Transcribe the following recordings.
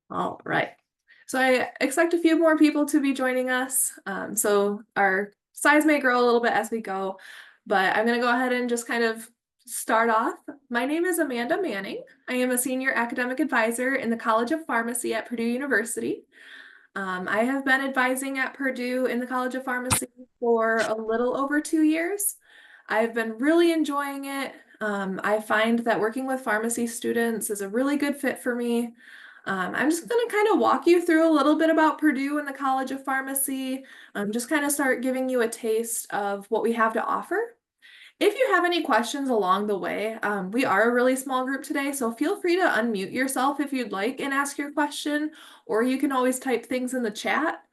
All right. So I expect a few more people to be joining us. So our size may grow a little bit as we go, but I'm going to go ahead and just kind of start off. My name is Amanda Manning. I am a senior academic advisor in the College of Pharmacy at Purdue University. I have been advising at Purdue in the College of Pharmacy for a little over 2 years. I've been really enjoying it. I find that working with pharmacy students is a really good fit for me. I'm just going to kind of walk you through a little bit about Purdue and the College of Pharmacy, just kind of start giving you a taste of what we have to offer. If you have any questions along the way, we are a really small group today, so feel free to unmute yourself if you'd like and ask your question, or you can always type things in the chat.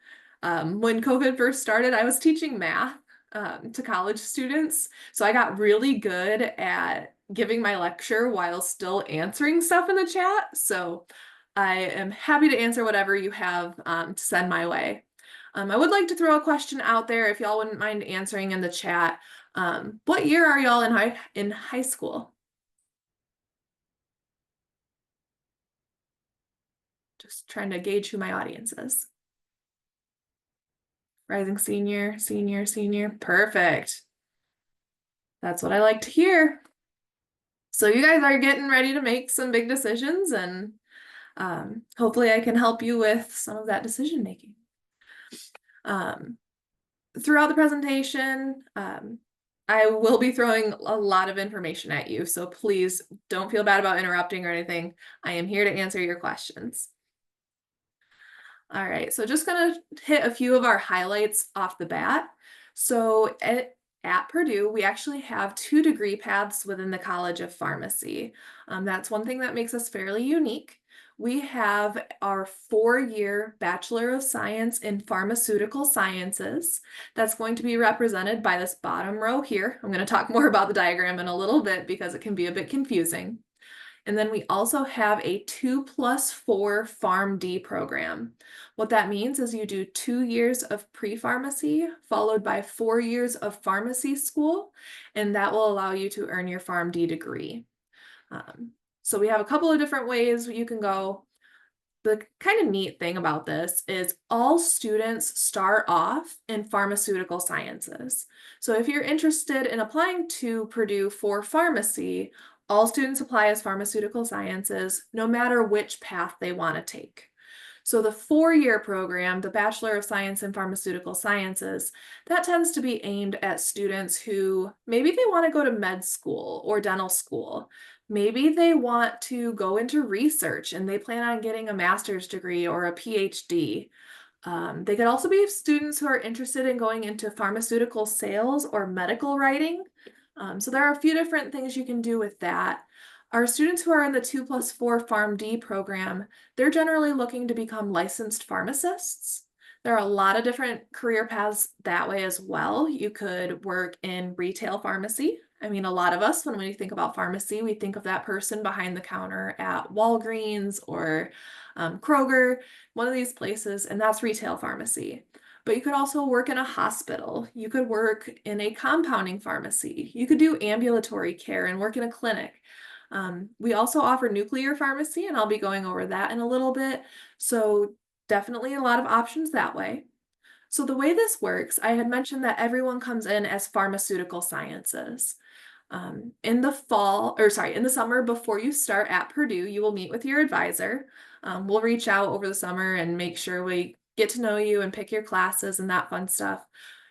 When COVID first started, I was teaching math to college students, so I got really good at giving my lecture while still answering stuff in the chat. So I am happy to answer whatever you have to send my way. I would like to throw a question out there if y'all wouldn't mind answering in the chat. What year are y'all in high school? Just trying to gauge who my audience is. Rising senior, senior, senior. Perfect. That's what I like to hear. So you guys are getting ready to make some big decisions, and hopefully I can help you with some of that decision making. Throughout the presentation, I will be throwing a lot of information at you, so please don't feel bad about interrupting or anything. I am here to answer your questions. All right, so just gonna hit a few of our highlights off the bat. So at Purdue, we actually have 2 degree paths within the College of Pharmacy. That's one thing that makes us fairly unique. We have our 4-year Bachelor of Science in Pharmaceutical Sciences. That's going to be represented by this bottom row here. I'm going to talk more about the diagram in a little bit because it can be a bit confusing. And then we also have a 2+4 PharmD program. What that means is you do 2 years of pre-pharmacy followed by 4 years of pharmacy school, and that will allow you to earn your PharmD degree. So we have a couple of different ways you can go. The kind of neat thing about this is all students start off in pharmaceutical sciences. So if you're interested in applying to Purdue for pharmacy, all students apply as pharmaceutical sciences, no matter which path they want to take. So the 4-year program, the Bachelor of Science in Pharmaceutical Sciences, that tends to be aimed at students who maybe they want to go to med school or dental school. Maybe they want to go into research and they plan on getting a master's degree or a PhD. They could also be students who are interested in going into pharmaceutical sales or medical writing. So there are a few different things you can do with that. Our students who are in the 2+4 PharmD program, they're generally looking to become licensed pharmacists. There are a lot of different career paths that way as well. You could work in retail pharmacy. I mean, a lot of us, when we think about pharmacy, we think of that person behind the counter at Walgreens or Kroger, one of these places, and that's retail pharmacy. But you could also work in a hospital. You could work in a compounding pharmacy. You could do ambulatory care and work in a clinic. We also offer nuclear pharmacy, and I'll be going over that in a little bit. So definitely a lot of options that way. So the way this works, I had mentioned that everyone comes in as pharmaceutical sciences. In the summer before you start at Purdue, you will meet with your advisor. We'll reach out over the summer and make sure we get to know you and pick your classes and that fun stuff.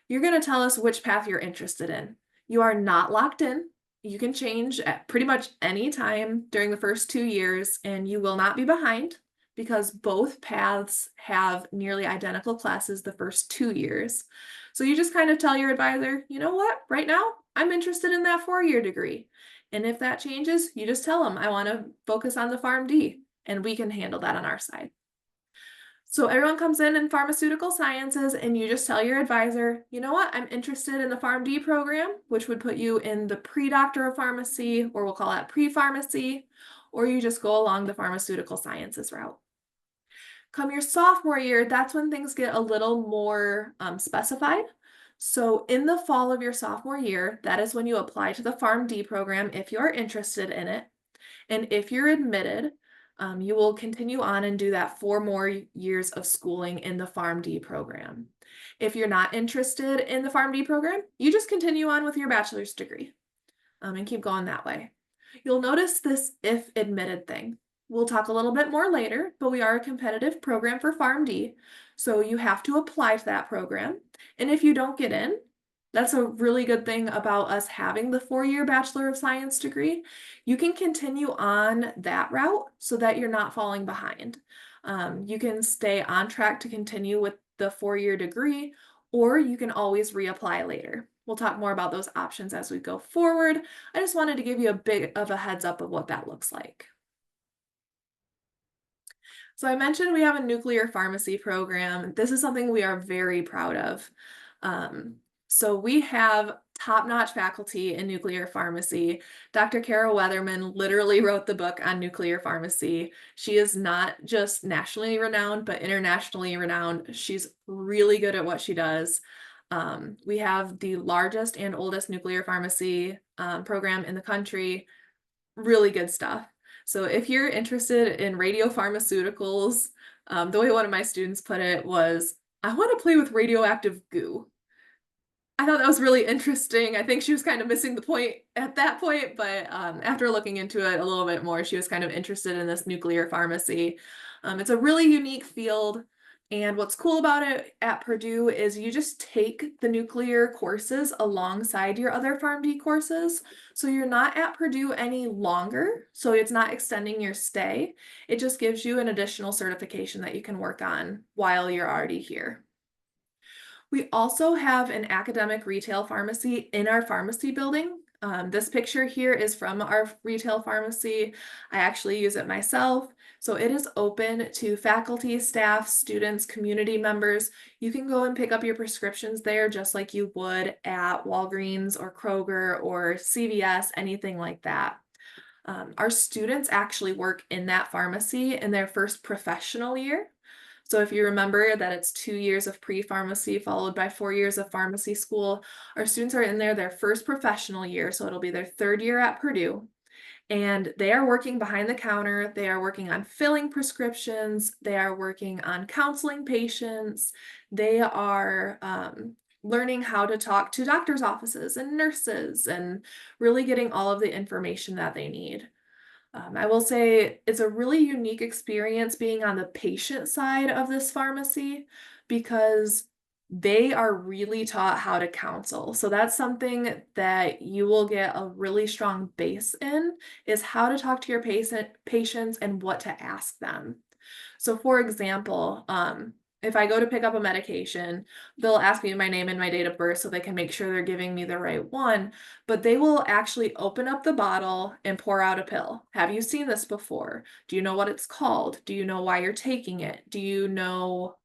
You're going to tell us which path you're interested in. You are not locked in. You can change at pretty much any time during the first 2 years, and you will not be behind because both paths have nearly identical classes the first 2 years. So you just kind of tell your advisor, you know what, right now I'm interested in that 4-year degree. And if that changes, you just tell them I want to focus on the PharmD, and we can handle that on our side. So everyone comes in pharmaceutical sciences, and you just tell your advisor, you know what, I'm interested in the PharmD program, which would put you in the pre-doctor of pharmacy, or we'll call that pre-pharmacy, or you just go along the pharmaceutical sciences route. Come your sophomore year, that's when things get a little more specified. So in the fall of your sophomore year, that is when you apply to the PharmD program if you're interested in it. And if you're admitted, You will continue on and do that 4 more years of schooling in the PharmD program. If you're not interested in the PharmD program, you just continue on with your bachelor's degree and keep going that way. You'll notice this if admitted thing. We'll talk a little bit more later, but we are a competitive program for PharmD, so you have to apply to that program. And if you don't get in, that's a really good thing about us having the 4-year Bachelor of Science degree. You can continue on that route so that you're not falling behind. You can stay on track to continue with the 4-year degree, or you can always reapply later. We'll talk more about those options as we go forward. I just wanted to give you a bit of a heads up of what that looks like. So I mentioned we have a nuclear pharmacy program. This is something we are very proud of. Um, so we have top-notch faculty in nuclear pharmacy. Dr. Kara Weatherman literally wrote the book on nuclear pharmacy. She is not just nationally renowned, but internationally renowned. She's really good at what she does. We have the largest and oldest nuclear pharmacy program in the country. Really good stuff. So if you're interested in radiopharmaceuticals, the way one of my students put it was, I want to play with radioactive goo. I thought that was really interesting. I think she was kind of missing the point at that point, but after looking into it a little bit more, she was kind of interested in this nuclear pharmacy. It's a really unique field, and what's cool about it at Purdue is you just take the nuclear courses alongside your other PharmD courses. So you're not at Purdue any longer, so it's not extending your stay. It just gives you an additional certification that you can work on while you're already here. We also have an academic retail pharmacy in our pharmacy building. This picture here is from our retail pharmacy. I actually use it myself. So it is open to faculty, staff, students, community members. You can go and pick up your prescriptions there just like you would at Walgreens or Kroger or CVS, anything like that. Our students actually work in that pharmacy in their first professional year. So if you remember that it's 2 years of pre-pharmacy followed by 4 years of pharmacy school, our students are in there their first professional year, so it'll be their 3rd year at Purdue. And they are working behind the counter, they are working on filling prescriptions, they are working on counseling patients, they are learning how to talk to doctors' offices and nurses and really getting all of the information that they need. I will say it's a really unique experience being on the patient side of this pharmacy because they are really taught how to counsel. So that's something that you will get a really strong base in is how to talk to your patients and what to ask them. So for example, if I go to pick up a medication, they'll ask me my name and my date of birth so they can make sure they're giving me the right one, but they will actually open up the bottle and pour out a pill. Have you seen this before? Do you know what it's called? Do you know why you're taking it? Do you know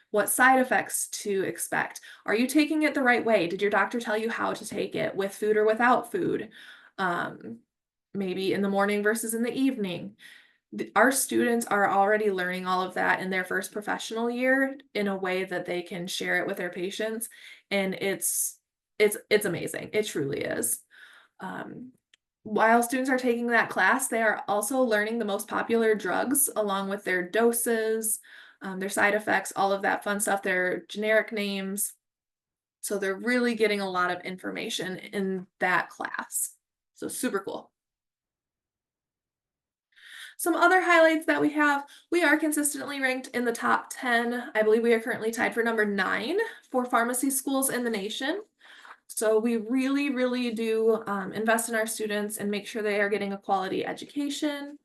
what side effects to expect? Are you taking it the right way? Did your doctor tell you how to take it, with food or without food? Maybe in the morning versus in the evening. Our students are already learning all of that in their first professional year in a way that they can share it with their patients, and it's amazing. It truly is. While students are taking that class, they are also learning the most popular drugs along with their doses, their side effects, all of that fun stuff, their generic names. So they're really getting a lot of information in that class. So super cool. Some other highlights that we are consistently ranked in the top 10. I believe we are currently tied for number 9 for pharmacy schools in the nation. So we really, really do invest in our students and make sure they are getting a quality education.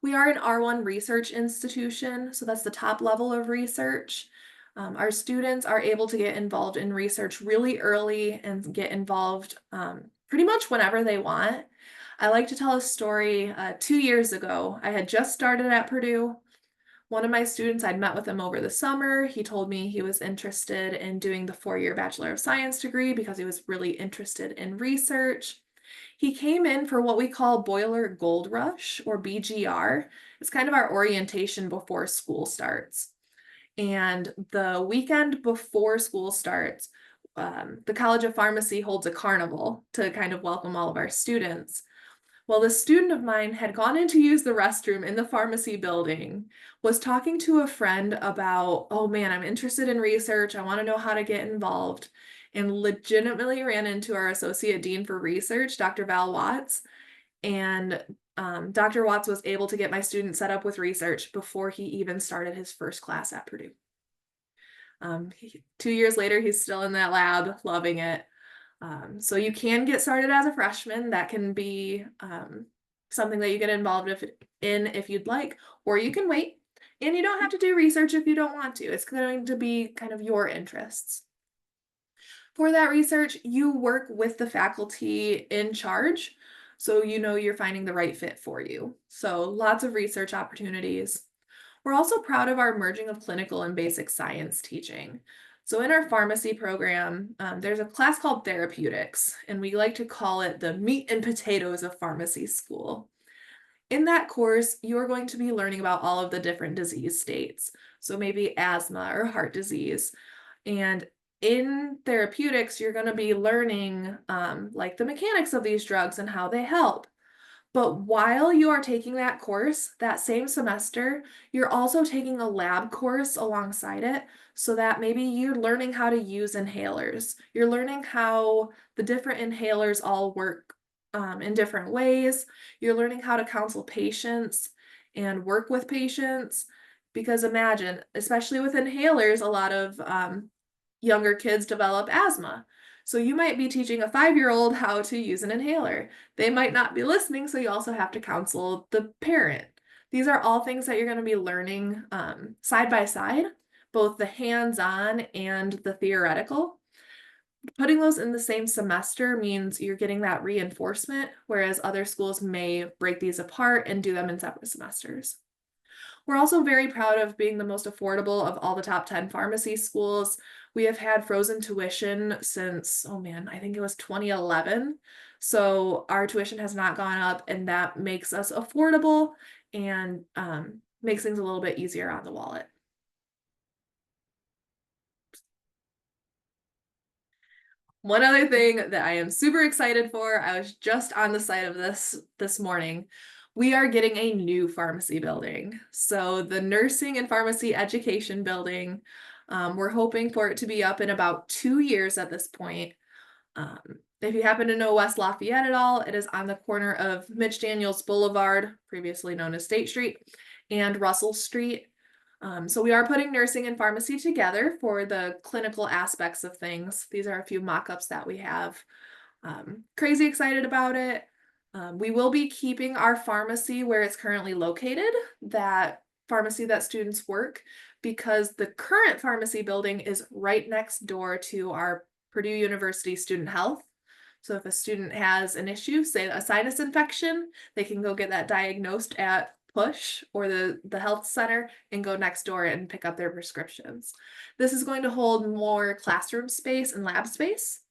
We are an R1 research institution, so that's the top level of research. Our students are able to get involved in research really early and get involved pretty much whenever they want. I like to tell a story. 2 years ago, I had just started at Purdue. One of my students, I'd met with him over the summer. He told me he was interested in doing the 4-year Bachelor of Science degree because he was really interested in research. He came in for what we call Boiler Gold Rush, or BGR. It's kind of our orientation before school starts. And the weekend before school starts, the College of Pharmacy holds a carnival to kind of welcome all of our students. Well, this student of mine had gone in to use the restroom in the pharmacy building, was talking to a friend about, oh man, I'm interested in research. I want to know how to get involved, and legitimately ran into our associate dean for research, Dr. Val Watts. And Dr. Watts was able to get my student set up with research before he even started his first class at Purdue. 2 years later, he's still in that lab, loving it. So you can get started as a freshman. That can be something that you get involved in if you'd like, or you can wait. And you don't have to do research if you don't want to. It's going to be kind of your interests. For that research, you work with the faculty in charge, so you know you're finding the right fit for you. So lots of research opportunities. We're also proud of our merging of clinical and basic science teaching. So in our pharmacy program, there's a class called therapeutics, and we like to call it the meat and potatoes of pharmacy school. In that course, you're going to be learning about all of the different disease states. So maybe asthma or heart disease. And in therapeutics, you're going to be learning like the mechanics of these drugs and how they help. But while you are taking that course, that same semester, you're also taking a lab course alongside it, so that maybe you're learning how to use inhalers. You're learning how the different inhalers all work in different ways. You're learning how to counsel patients and work with patients. Because imagine, especially with inhalers, a lot of younger kids develop asthma. So you might be teaching a 5-year-old how to use an inhaler. They might not be listening, so you also have to counsel the parent. These are all things that you're going to be learning side by side, both the hands-on and the theoretical. Putting those in the same semester means you're getting that reinforcement, whereas other schools may break these apart and do them in separate semesters. We're also very proud of being the most affordable of all the top 10 pharmacy schools. We have had frozen tuition since, oh man, I think it was 2011. So our tuition has not gone up, and that makes us affordable and makes things a little bit easier on the wallet. One other thing that I am super excited for, I was just on the site of this morning. We are getting a new pharmacy building. So the nursing and pharmacy education building, we're hoping for it to be up in about 2 years at this point. If you happen to know West Lafayette at all, it is on the corner of Mitch Daniels Boulevard, previously known as State Street, and Russell Street. So we are putting nursing and pharmacy together for the clinical aspects of things. These are a few mock-ups that we have. Crazy excited about it. We will be keeping our pharmacy where it's currently located, that pharmacy that students work, because the current pharmacy building is right next door to our Purdue University Student Health. So if a student has an issue, say a sinus infection, they can go get that diagnosed at Push or the health center and go next door and pick up their prescriptions. This is going to hold more classroom space and lab space.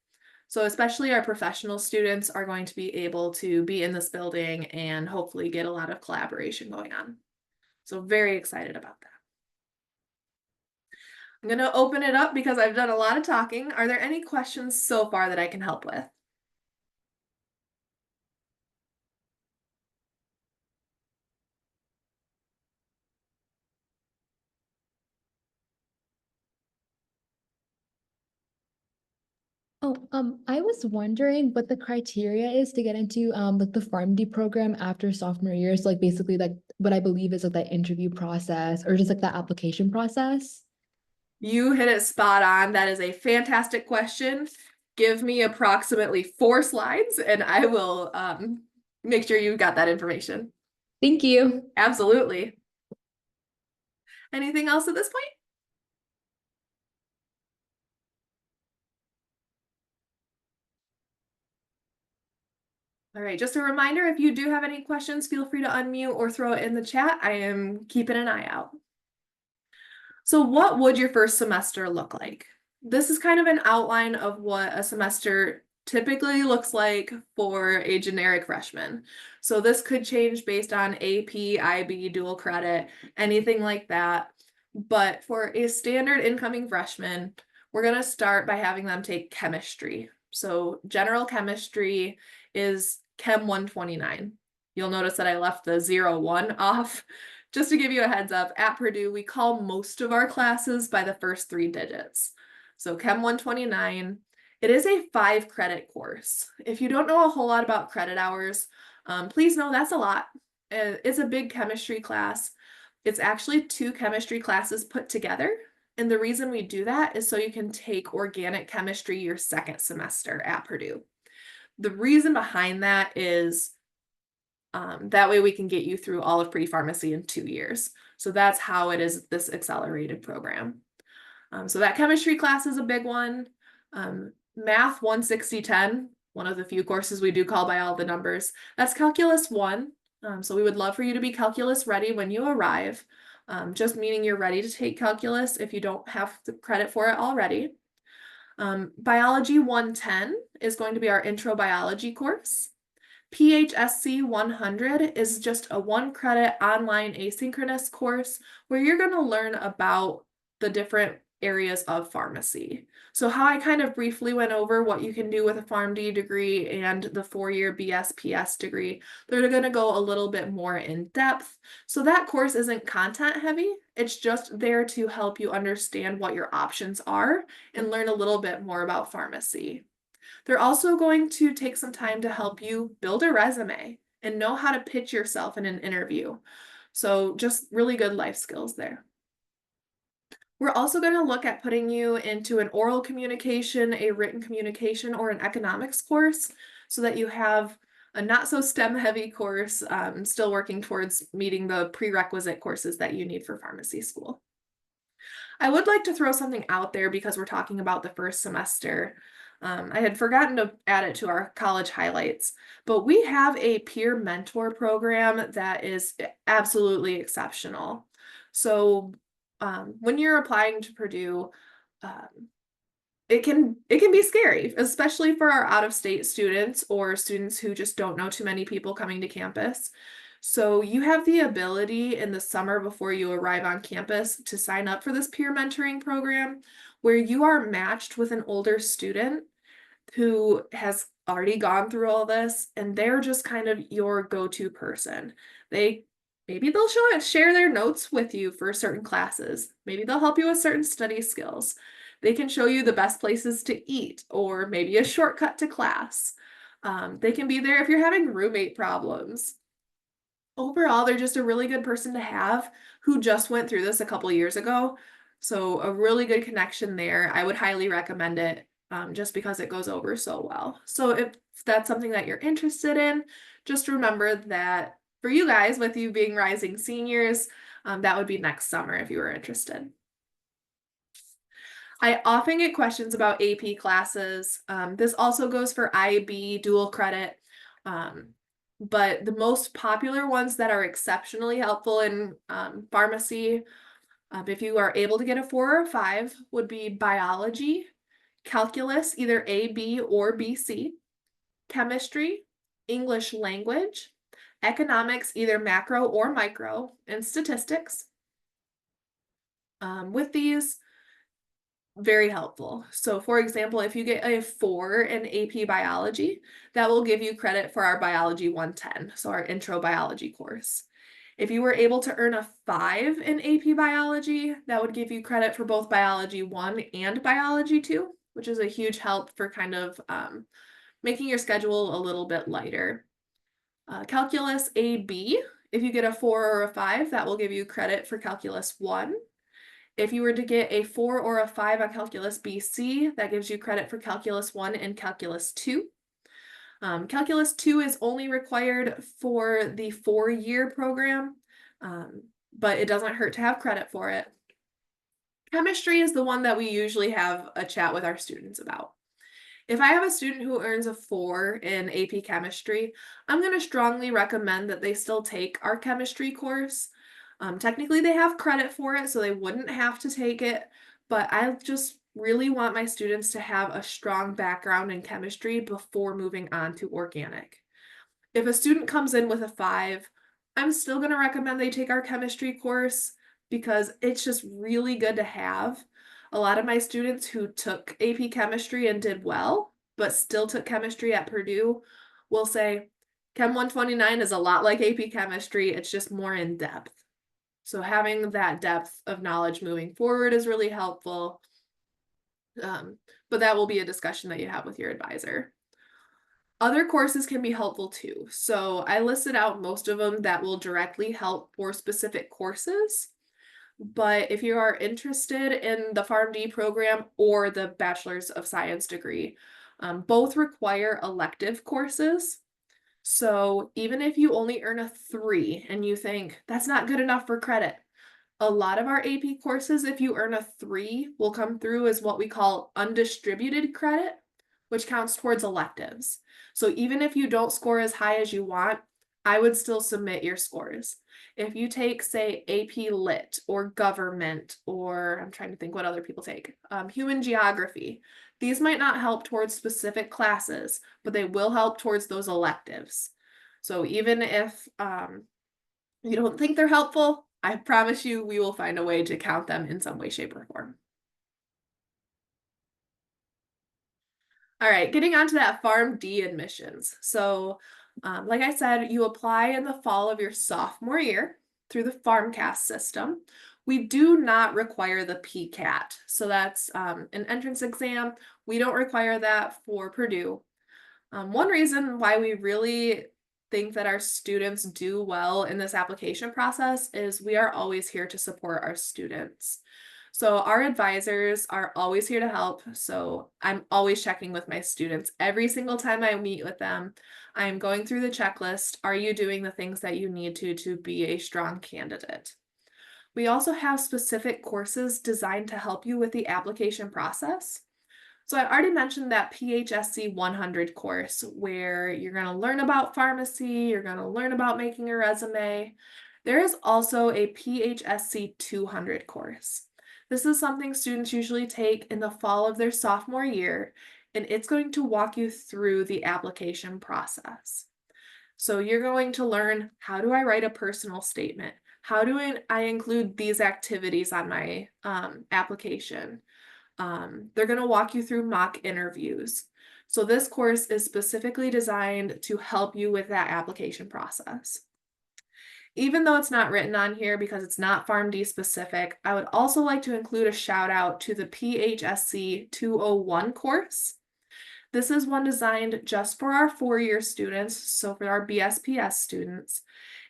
So especially our professional students are going to be able to be in this building and hopefully get a lot of collaboration going on. So very excited about that. I'm going to open it up because I've done a lot of talking. Are there any questions so far that I can help with? Oh, I was wondering what the criteria is to get into like the PharmD program after sophomore year. So like basically like what I believe is like that interview process or just like that application process. You hit it spot on. That is a fantastic question. Give me approximately 4 slides and I will make sure you got that information. Thank you. Absolutely. Anything else at this point? All right, just a reminder, if you do have any questions, feel free to unmute or throw it in the chat. I am keeping an eye out. So what would your first semester look like? This is kind of an outline of what a semester typically looks like for a generic freshman. So this could change based on AP, IB, dual credit, anything like that. But for a standard incoming freshman, we're going to start by having them take chemistry. So general chemistry is Chem 129. You'll notice that I left the 0, 1 off. Just to give you a heads up, at Purdue, we call most of our classes by the first 3 digits. So Chem 129, it is a 5 credit course. If you don't know a whole lot about credit hours, please know that's a lot. It's a big chemistry class. It's actually 2 chemistry classes put together. And the reason we do that is so you can take organic chemistry your second semester at Purdue. The reason behind that is that way we can get you through all of pre-pharmacy in 2 years. So that's how it is this accelerated program. So that chemistry class is a big one. Math 160-10, one of the few courses we do call by all the numbers. That's Calculus 1. So we would love for you to be calculus ready when you arrive. Just meaning you're ready to take calculus if you don't have the credit for it already. Biology 110 is going to be our intro biology course. PHSC 100 is just a 1 credit online asynchronous course where you're going to learn about the different areas of pharmacy. So how I kind of briefly went over what you can do with a PharmD degree and the 4-year BSPS degree, they're going to go a little bit more in depth. So that course isn't content heavy. It's just there to help you understand what your options are and learn a little bit more about pharmacy. They're also going to take some time to help you build a resume and know how to pitch yourself in an interview. So just really good life skills there. We're also going to look at putting you into an oral communication, a written communication, or an economics course so that you have a not so STEM heavy course, still working towards meeting the prerequisite courses that you need for pharmacy school. I would like to throw something out there because we're talking about the first semester. I had forgotten to add it to our college highlights, but we have a peer mentor program that is absolutely exceptional. So when you're applying to Purdue, it can be scary, especially for our out-of-state students or students who just don't know too many people coming to campus. So you have the ability in the summer before you arrive on campus to sign up for this peer mentoring program where you are matched with an older student who has already gone through all this and they're just kind of your go-to person. Maybe they'll share their notes with you for certain classes. Maybe they'll help you with certain study skills. They can show you the best places to eat or maybe a shortcut to class. They can be there if you're having roommate problems. Overall, they're just a really good person to have who just went through this a couple years ago. So a really good connection there. I would highly recommend it just because it goes over so well. So if that's something that you're interested in, just remember that for you guys, with you being rising seniors, that would be next summer if you were interested. I often get questions about AP classes. This also goes for IB, dual credit. But the most popular ones that are exceptionally helpful in pharmacy, if you are able to get a 4 or a 5, would be biology, calculus, either A, B, or BC, chemistry, English language, economics, either macro or micro, and statistics. With these, very helpful. So for example, if you get a 4 in AP biology, that will give you credit for our biology 110, so our intro biology course. If you were able to earn a 5 in AP biology, that would give you credit for both biology 1 and biology 2, which is a huge help for kind of making your schedule a little bit lighter. Calculus AB, if you get a 4 or a 5, that will give you credit for calculus 1. If you were to get a 4 or a 5 on Calculus BC, that gives you credit for Calculus 1 and Calculus 2. Calculus 2 is only required for the 4-year program, but it doesn't hurt to have credit for it. Chemistry is the one that we usually have a chat with our students about. If I have a student who earns a 4 in AP chemistry, I'm going to strongly recommend that they still take our chemistry course. Technically, they have credit for it, so they wouldn't have to take it, but I just really want my students to have a strong background in chemistry before moving on to organic. If a student comes in with a 5, I'm still going to recommend they take our chemistry course because it's just really good to have. A lot of my students who took AP chemistry and did well, but still took chemistry at Purdue will say, Chem 129 is a lot like AP Chemistry, it's just more in depth. So having that depth of knowledge moving forward is really helpful. But that will be a discussion that you have with your advisor. Other courses can be helpful too. So I listed out most of them that will directly help for specific courses. But if you are interested in the PharmD program or the Bachelor's of Science degree, both require elective courses. So even if you only earn a 3 and you think that's not good enough for credit, a lot of our AP courses, if you earn a 3, will come through as what we call undistributed credit, which counts towards electives. So even if you don't score as high as you want, I would still submit your scores. If you take, say, AP Lit or Government, or I'm trying to think what other people take, Human Geography, these might not help towards specific classes, but they will help towards those electives. So even if you don't think they're helpful, I promise you we will find a way to count them in some way, shape, or form. All right, getting on to that PharmD admissions. So, like I said, you apply in the fall of your sophomore year through the PharmCast system. We do not require the PCAT. So that's an entrance exam. We don't require that for Purdue. One reason why we really think that our students do well in this application process is we are always here to support our students. So our advisors are always here to help. So I'm always checking with my students. Every single time I meet with them, I'm going through the checklist. Are you doing the things that you need to be a strong candidate? We also have specific courses designed to help you with the application process. So I already mentioned that PHSC 100 course where you're going to learn about pharmacy, you're going to learn about making a resume. There is also a PHSC 200 course. This is something students usually take in the fall of their sophomore year, and it's going to walk you through the application process. So you're going to learn, how do I write a personal statement? How do I include these activities on my application? They're going to walk you through mock interviews. So this course is specifically designed to help you with that application process. Even though it's not written on here because it's not PharmD specific, I would also like to include a shout out to the PHSC 201 course. This is one designed just for our 4-year students, so for our BSPS students.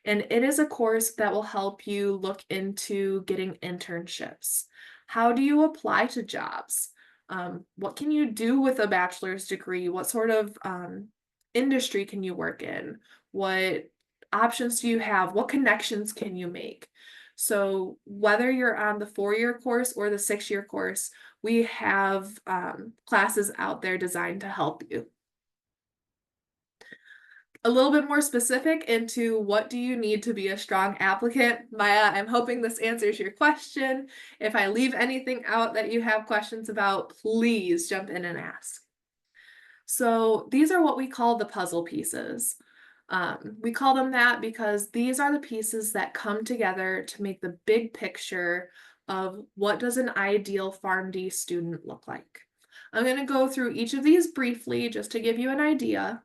And it is a course that will help you look into getting internships. How do you apply to jobs? What can you do with a bachelor's degree? What sort of industry can you work in? What options do you have? What connections can you make? So whether you're on the 4-year course or the 6-year course, we have classes out there designed to help you. A little bit more specific into what do you need to be a strong applicant. Maya, I'm hoping this answers your question. If I leave anything out that you have questions about, please jump in and ask. So these are what we call the puzzle pieces. We call them that because these are the pieces that come together to make the big picture of what does an ideal PharmD student look like. I'm going to go through each of these briefly just to give you an idea.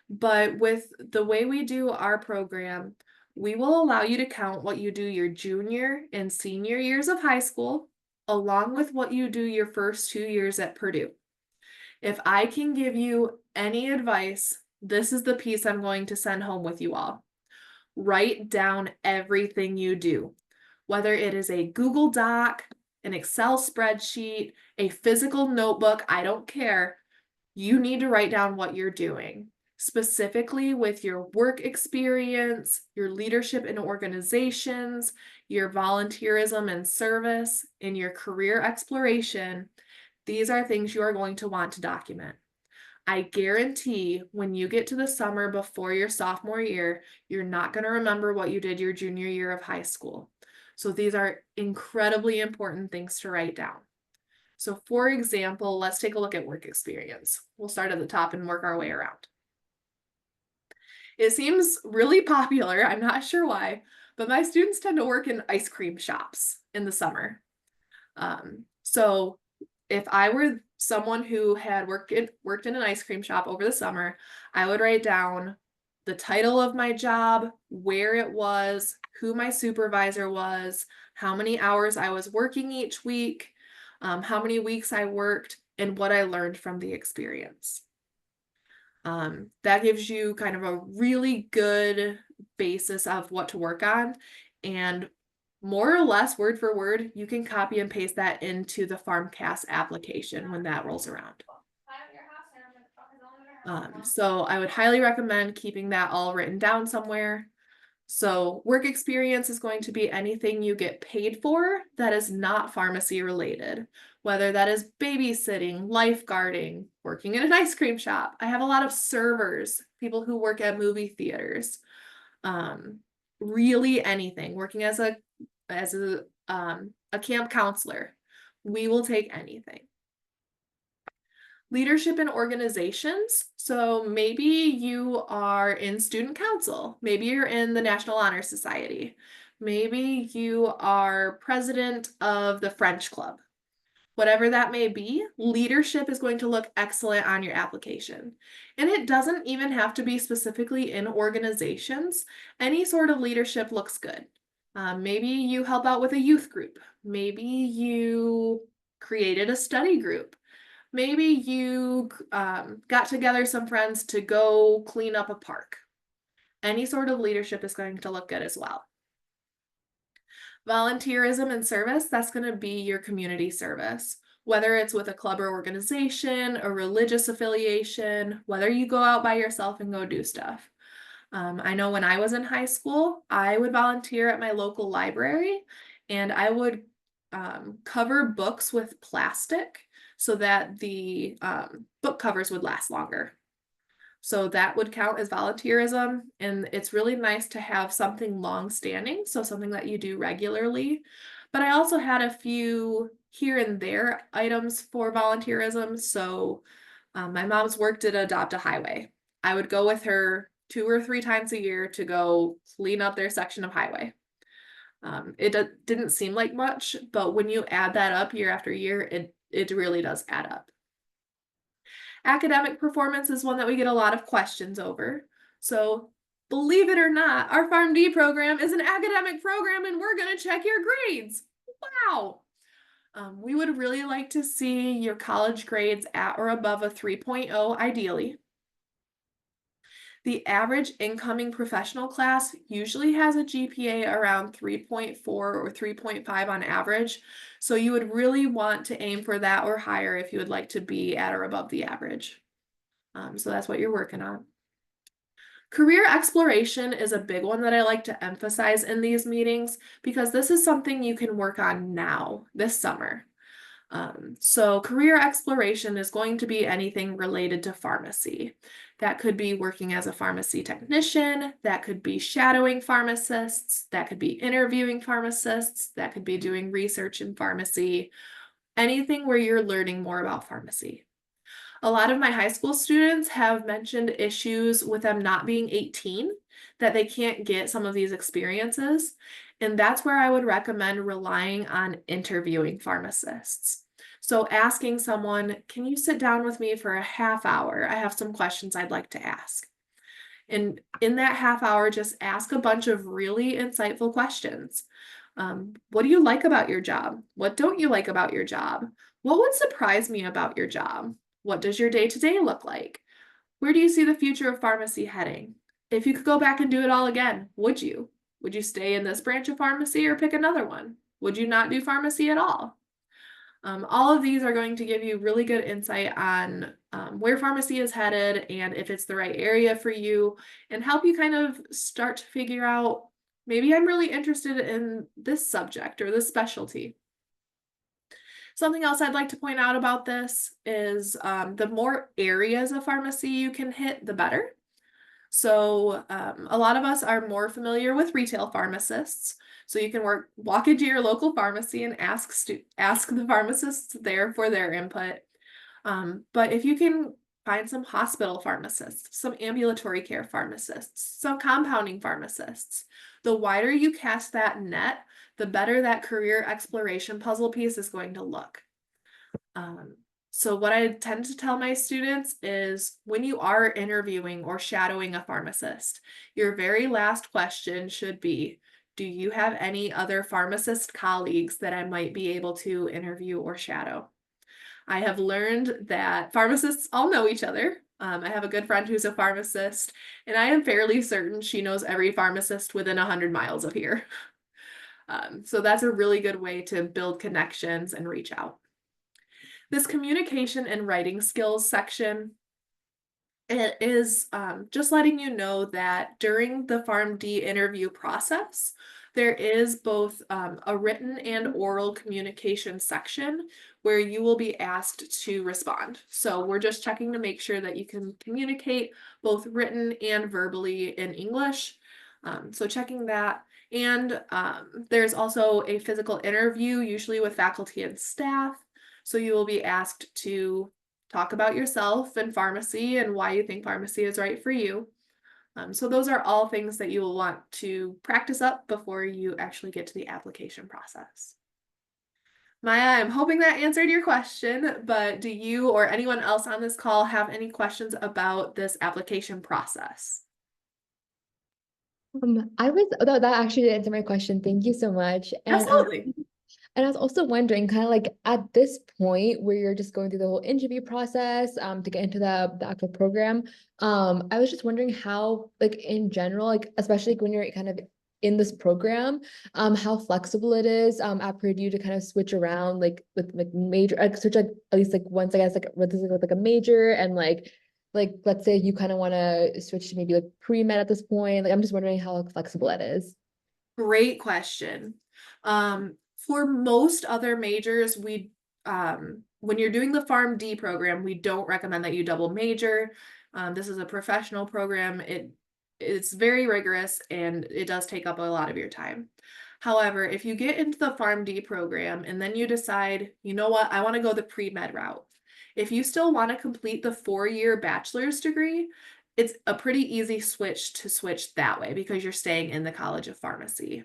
But with the way we do our program, we will allow you to count what you do your junior and senior years of high school, along with what you do your first 2 years at Purdue. If I can give you any advice, this is the piece I'm going to send home with you all. Write down everything you do, whether it is a Google Doc, an Excel spreadsheet, a physical notebook, I don't care. You need to write down what you're doing, specifically with your work experience, your leadership in organizations, your volunteerism and service, and your career exploration. These are things you are going to want to document. I guarantee when you get to the summer before your sophomore year, you're not going to remember what you did your junior year of high school. So these are incredibly important things to write down. So for example, let's take a look at work experience. We'll start at the top and work our way around. It seems really popular, I'm not sure why, but my students tend to work in ice cream shops in the summer. So if I were someone who had worked in an ice cream shop over the summer, I would write down the title of my job, where it was, who my supervisor was, how many hours I was working each week, how many weeks I worked, and what I learned from the experience. That gives you kind of a really good basis of what to work on. And more or less, word for word, you can copy and paste that into the FarmCast application when that rolls around. So I would highly recommend keeping that all written down somewhere. So work experience is going to be anything you get paid for that is not pharmacy related, whether that is babysitting, lifeguarding, working in an ice cream shop. I have a lot of servers, people who work at movie theaters, really anything, working as a camp counselor. We will take anything. Leadership in organizations. So maybe you are in student council. Maybe you're in the National Honor Society. Maybe you are president of the French Club. Whatever that may be, leadership is going to look excellent on your application. And it doesn't even have to be specifically in organizations. Any sort of leadership looks good. Maybe you help out with a youth group. Maybe you created a study group. Maybe you got together some friends to go clean up a park. Any sort of leadership is going to look good as well. Volunteerism and service, that's going to be your community service. Whether it's with a club or organization, a religious affiliation, whether you go out by yourself and go do stuff. I know when I was in high school, I would volunteer at my local library and I would cover books with plastic so that the book covers would last longer. So that would count as volunteerism, and it's really nice to have something long-standing, so something that you do regularly. But I also had a few here and there items for volunteerism. So my mom's worked at Adopt a Highway. I would go with her 2 or 3 times a year to go clean up their section of highway. It didn't seem like much, but when you add that up year after year, it really does add up. Academic performance is one that we get a lot of questions over. So believe it or not, our PharmD program is an academic program and we're going to check your grades. Wow. We would really like to see your college grades at or above a 3.0 ideally. The average incoming professional class usually has a GPA around 3.4 or 3.5 on average. So you would really want to aim for that or higher if you would like to be at or above the average. So that's what you're working on. Career exploration is a big one that I like to emphasize in these meetings because this is something you can work on now, this summer. So career exploration is going to be anything related to pharmacy. That could be working as a pharmacy technician, that could be shadowing pharmacists, that could be interviewing pharmacists, that could be doing research in pharmacy, anything where you're learning more about pharmacy. A lot of my high school students have mentioned issues with them not being 18, that they can't get some of these experiences. And that's where I would recommend relying on interviewing pharmacists. So asking someone, can you sit down with me for a half hour? I have some questions I'd like to ask. And in that half hour, just ask a bunch of really insightful questions. What do you like about your job? What don't you like about your job? What would surprise me about your job? What does your day-to-day look like? Where do you see the future of pharmacy heading? If you could go back and do it all again, would you? Would you stay in this branch of pharmacy or pick another one? Would you not do pharmacy at all? All of these are going to give you really good insight on where pharmacy is headed and if it's the right area for you, and help you kind of start to figure out, maybe I'm really interested in this subject or this specialty. Something else I'd like to point out about this is the more areas of pharmacy you can hit, the better. So a lot of us are more familiar with retail pharmacists. So you can walk into your local pharmacy and ask the pharmacists there for their input. But if you can find some hospital pharmacists, some ambulatory care pharmacists, some compounding pharmacists, the wider you cast that net, the better that career exploration puzzle piece is going to look. So what I tend to tell my students is when you are interviewing or shadowing a pharmacist, your very last question should be, do you have any other pharmacist colleagues that I might be able to interview or shadow? I have learned that pharmacists all know each other. I have a good friend who's a pharmacist, and I am fairly certain she knows every pharmacist within 100 miles of here. So that's a really good way to build connections and reach out. This communication and writing skills section, it is just letting you know that during the PharmD interview process, there is both a written and oral communication section where you will be asked to respond. So we're just checking to make sure that you can communicate both written and verbally in English. So checking that. And there's also a physical interview, usually with faculty and staff. So you will be asked to talk about yourself and pharmacy and why you think pharmacy is right for you. So those are all things that you will want to practice up before you actually get to the application process. Maya, I'm hoping that answered your question, but do you or anyone else on this call have any questions about this application process? That actually answered my question. Thank you so much. Absolutely. And I was also wondering, kind of like at this point where you're just going through the whole interview process, to get into the actual program, I was just wondering how, like in general, like especially like, when you're kind of in this program, how flexible it is, at Purdue to kind of switch around, like with like major, like switch like at least like once I guess like with like a major and like let's say you kind of want to switch to maybe like pre-med at this point. Like I'm just wondering how like, flexible it is. Great question. For most other majors, when you're doing the PharmD program, we don't recommend that you double major. This is a professional program. It's very rigorous and it does take up a lot of your time. However, if you get into the PharmD program and then you decide, you know what, I want to go the pre-med route. If you still want to complete the 4-year bachelor's degree, it's a pretty easy switch that way because you're staying in the College of Pharmacy.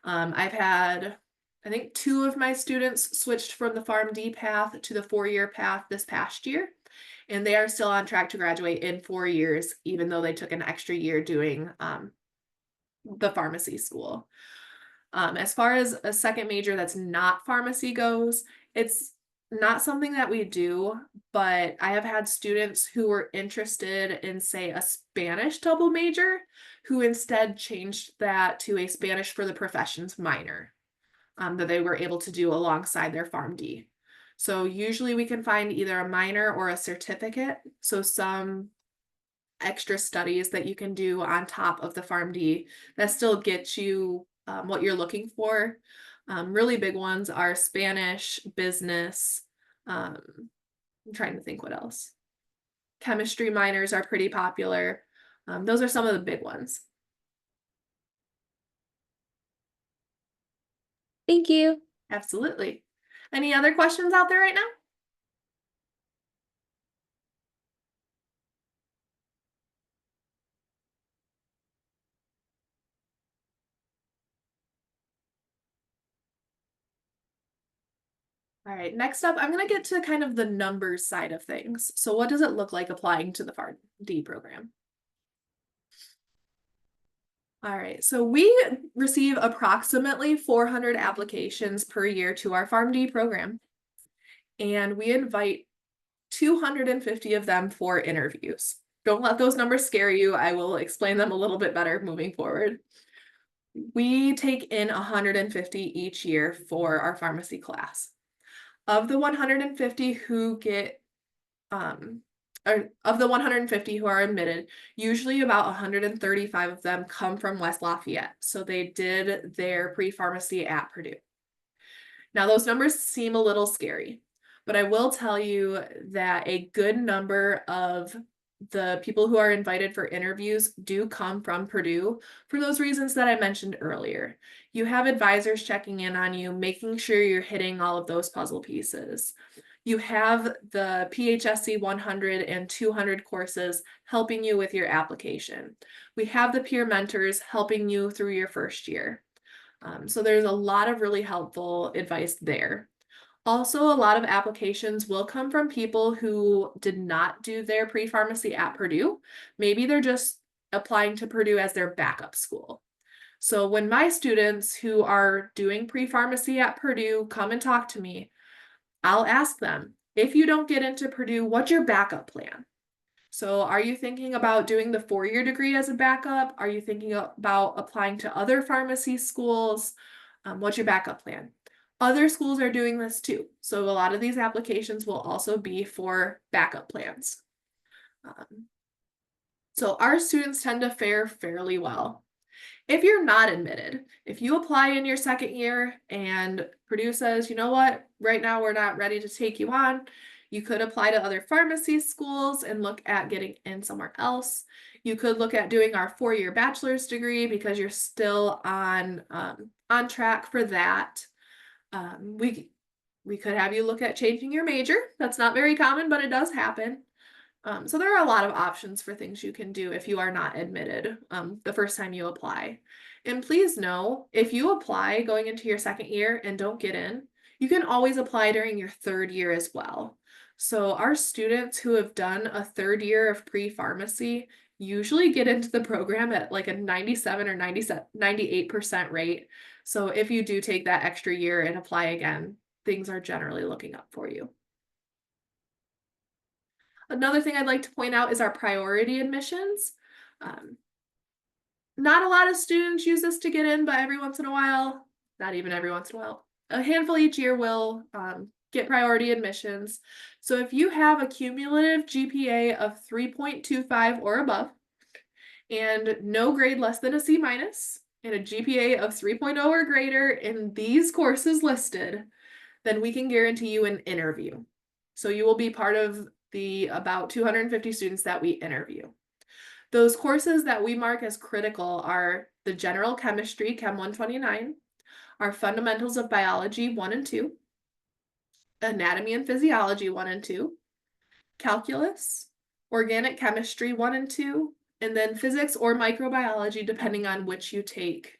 I've had, I think, 2 of my students switched from the PharmD path to the 4-year path this past year, and they are still on track to graduate in 4 years, even though they took an extra year doing the pharmacy school. As far as a second major that's not pharmacy goes, it's not something that we do, but I have had students who were interested in, say, a Spanish double major who instead changed that to a Spanish for the professions minor that they were able to do alongside their PharmD. So usually we can find either a minor or a certificate. So some extra studies that you can do on top of the PharmD that still get you what you're looking for. Really big ones are Spanish, business. I'm trying to think what else. Chemistry minors are pretty popular. Those are some of the big ones. Thank you. Absolutely. Any other questions out there right now? All right, next up, I'm going to get to kind of the numbers side of things. So what does it look like applying to the PharmD program? All right, so we receive approximately 400 applications per year to our PharmD program, and we invite 250 of them for interviews. Don't let those numbers scare you. I will explain them a little bit better moving forward. We take in 150 each year for our pharmacy class. Of the 150 who get or of the 150 who are admitted, usually about 135 of them come from West Lafayette. So they did their pre-pharmacy at Purdue. Now, those numbers seem a little scary, but I will tell you that a good number of the people who are invited for interviews do come from Purdue for those reasons that I mentioned earlier. You have advisors checking in on you, making sure you're hitting all of those puzzle pieces. You have the PHSC 100 and 200 courses helping you with your application. We have the peer mentors helping you through your first year. So there's a lot of really helpful advice there. Also, a lot of applications will come from people who did not do their pre-pharmacy at Purdue. Maybe they're just applying to Purdue as their backup school. So when my students who are doing pre-pharmacy at Purdue come and talk to me, I'll ask them, if you don't get into Purdue, what's your backup plan? So are you thinking about doing the 4-year degree as a backup? Are you thinking about applying to other pharmacy schools? What's your backup plan? Other schools are doing this too. So a lot of these applications will also be for backup plans. Um, so our students tend to fare fairly well. If you're not admitted, if you apply in your 2nd year and Purdue says, you know what, right now we're not ready to take you on, you could apply to other pharmacy schools and look at getting in somewhere else. You could look at doing our 4-year bachelor's degree because you're still on track for that. We could have you look at changing your major. That's not very common, but it does happen. So there are a lot of options for things you can do if you are not admitted the first time you apply. And please know, if you apply going into your 2nd year and don't get in, you can always apply during your 3rd year as well. So our students who have done a 3rd year of pre-pharmacy usually get into the program at like a 97 or 98% rate. So if you do take that extra year and apply again, things are generally looking up for you. Another thing I'd like to point out is our priority admissions. Um, Not a lot of students use this to get in, but every once in a while, not even every once in a while, a handful each year will get priority admissions. So if you have a cumulative GPA of 3.25 or above, and no grade less than a C minus, and a GPA of 3.0 or greater in these courses listed, then we can guarantee you an interview. So you will be part of the about 250 students that we interview. Those courses that we mark as critical are the General Chemistry, Chem 129, our Fundamentals of Biology 1 and 2, Anatomy and Physiology 1 and 2, Calculus, Organic Chemistry 1 and 2, and then Physics or Microbiology, depending on which you take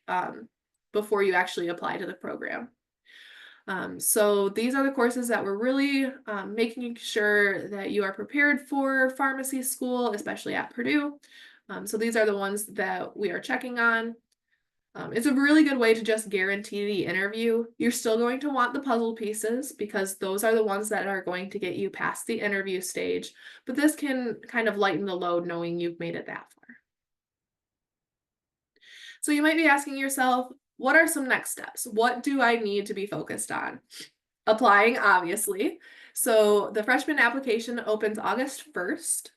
before you actually apply to the program. So these are the courses that we're really making sure that you are prepared for pharmacy school, especially at Purdue. So these are the ones that we are checking on. It's a really good way to just guarantee the interview. You're still going to want the puzzle pieces because those are the ones that are going to get you past the interview stage, but this can kind of lighten the load knowing you've made it that far. So you might be asking yourself, what are some next steps? What do I need to be focused on? Applying, obviously. So the freshman application opens August 1st.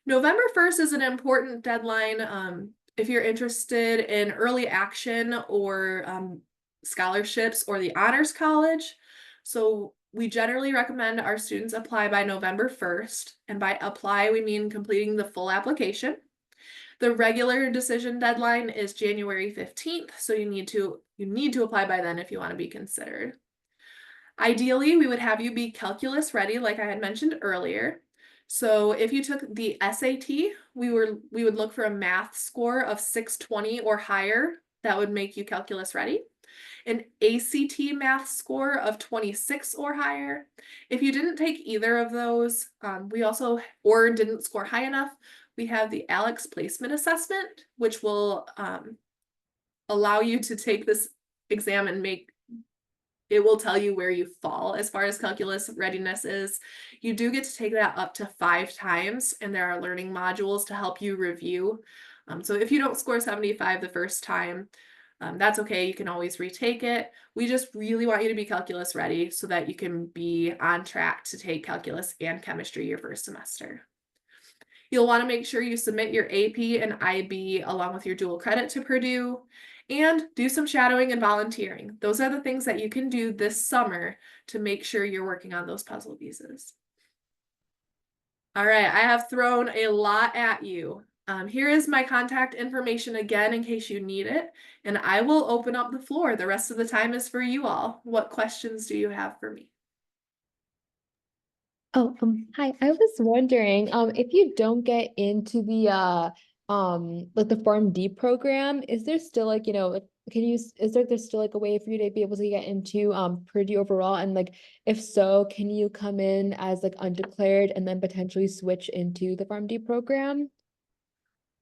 November 1st is an important deadline if you're interested in early action or scholarships or the Honors College. So we generally recommend our students apply by November 1st. And by apply, we mean completing the full application. The regular decision deadline is January 15th, so you need to apply by then if you want to be considered. Ideally, we would have you be calculus ready, like I had mentioned earlier. So if you took the SAT, we would look for a math score of 620 or higher. That would make you calculus ready. An ACT math score of 26 or higher. If you didn't take either of those, or didn't score high enough, we have the ALEX placement assessment, which will allow you to take this exam and it will tell you where you fall as far as calculus readiness is. You do get to take that up to 5 times, and there are learning modules to help you review. So if you don't score 75 the first time, that's okay. You can always retake it. We just really want you to be calculus ready so that you can be on track to take calculus and chemistry your first semester. You'll want to make sure you submit your AP and IB along with your dual credit to Purdue and do some shadowing and volunteering. Those are the things that you can do this summer to make sure you're working on those puzzle pieces. All right, I have thrown a lot at you. Here is my contact information again in case you need it, and I will open up the floor. The rest of the time is for you all. What questions do you have for me? Oh, hi. I was wondering, if you don't get into the like the Pharm D program, is there still like, like, there's still like a way for you to be able to get into Purdue overall? And like if so, can you come in as like undeclared and then potentially switch into the Pharm D program?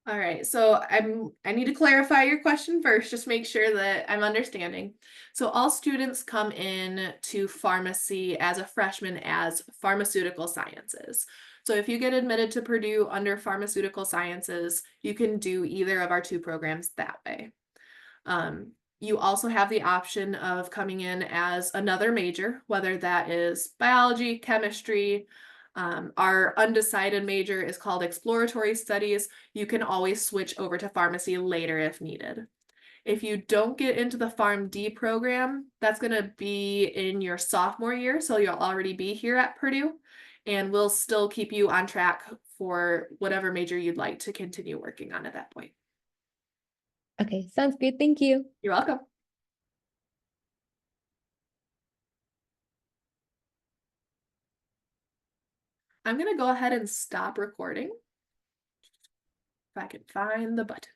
All right, so I need to clarify your question first, just make sure that I'm understanding. So all students come in to pharmacy as a freshman as pharmaceutical sciences. So if you get admitted to Purdue under pharmaceutical sciences, you can do either of our two programs that way. You also have the option of coming in as another major, whether that is biology, chemistry. Our undecided major is called exploratory studies. You can always switch over to pharmacy later if needed. If you don't get into the Pharm D program, that's going to be in your sophomore year, so you'll already be here at Purdue, and we'll still keep you on track for whatever major you'd like to continue working on at that point. Okay, sounds good. Thank you. You're welcome. I'm going to go ahead and stop recording if I can find the button.